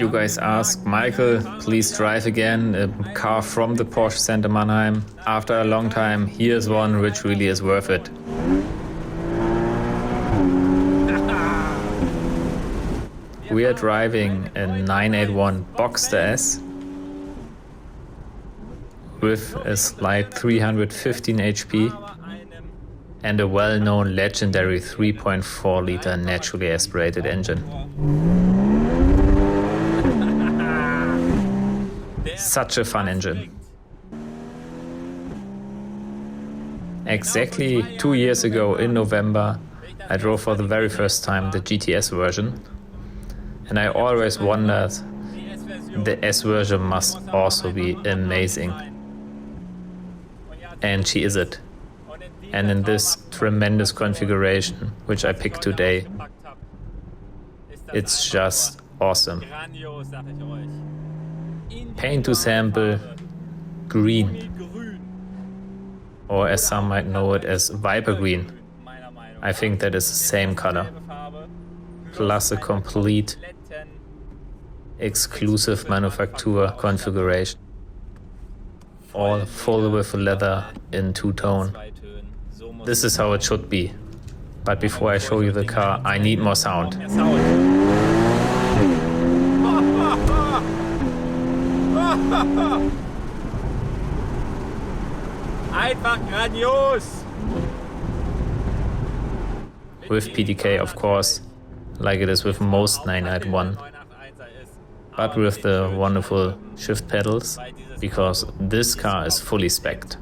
You guys ask, Michael, please drive again a car from the Porsche Center Mannheim. After a long time, here's one which really is worth it. We are driving a 981 Boxster S with a slight 315 HP and a well-known legendary 3.4 liter naturally aspirated engine. Such a fun engine. Exactly 2 years ago in November, I drove for the very first time the GTS version, and I always wondered, the S version must also be amazing. And she is it. And in this tremendous configuration, which I picked today, it's just awesome. Paint-to-Sample Green, or as some might know it as Viper Green. I think that is the same color, plus a complete exclusive Manufaktur configuration, all full with leather in two-tone. This is how it should be. But before I show you the car, I need more sound. Einfach grandios! With PDK, of course, like it is with most 991, but with the wonderful shift pedals, because this car is fully spec'd.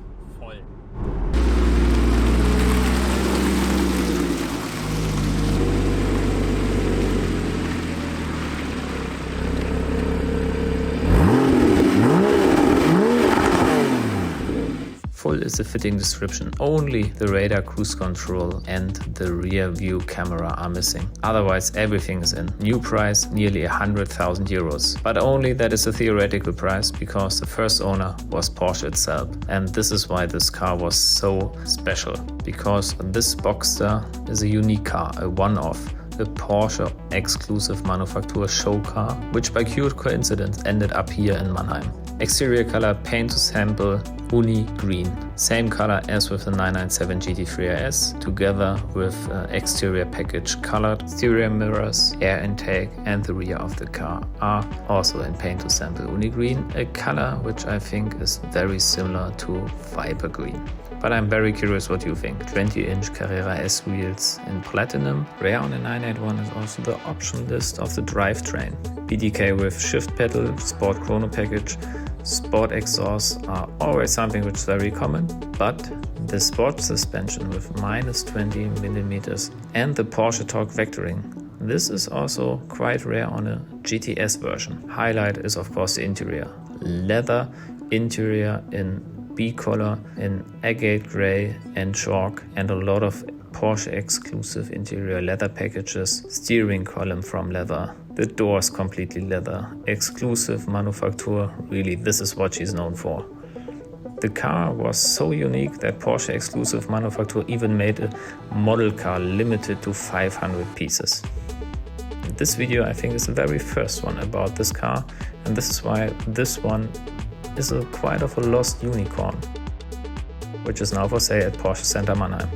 Full is a fitting description. Only the radar cruise control and the rear view camera are missing. Otherwise everything is in. New price nearly 100,000 euros. But only that is a theoretical price, because the first owner was Porsche itself. And this is why this car was so special. Because this Boxster is a unique car, a one-off. A Porsche Exclusive Manufaktur show car, which by pure coincidence ended up here in Mannheim. Exterior color Paint-to-Sample Grün, same color as with the 997 GT3 RS, together with exterior package colored. Exterior mirrors, air intake and the rear of the car are also in Paint-to-Sample Grün, a color which I think is very similar to Viper Green. But I'm very curious what you think. 20-inch Carrera S wheels in platinum. Rare on the 981 is also the option list of the drivetrain. PDK with shift pedal, sport chrono package. Sport exhausts are always something which is very common, but the sport suspension with -20mm and the Porsche torque vectoring, this is also quite rare on a GTS version. Highlight is of course the interior. Leather interior in B-color, in agate grey and chalk, and a lot of Porsche exclusive interior leather packages. Steering column from leather. The doors completely leather. Exclusive Manufaktur, really this is what she's known for. The car was so unique that Porsche Exclusive Manufaktur even made a model car limited to 500 pieces. This video I think is the very first one about this car, and this is why this one is quite of a lost unicorn, which is now for sale at Porsche Center Mannheim.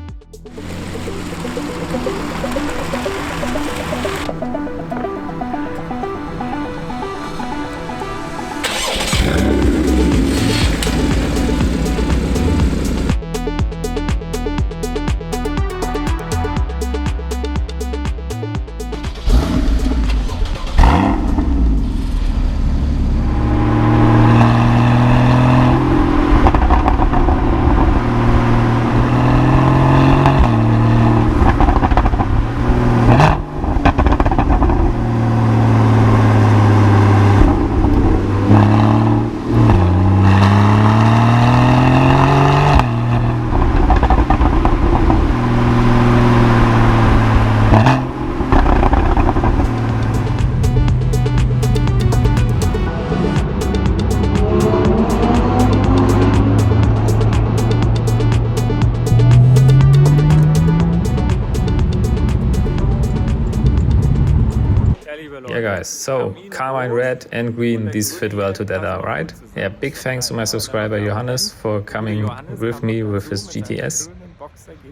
Yeah guys, so carmine red and green, these fit well together, right? Yeah, big thanks to my subscriber Johannes for coming with me with his GTS.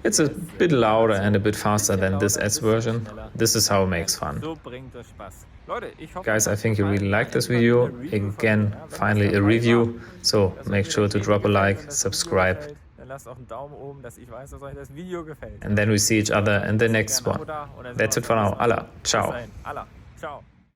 It's a bit louder and a bit faster than this S version. This is how it makes fun. Guys, I think you really liked this video. Again, finally a review. So make sure to drop a like, subscribe. And then we see each other in the next one. That's it for now. Allah. Ciao.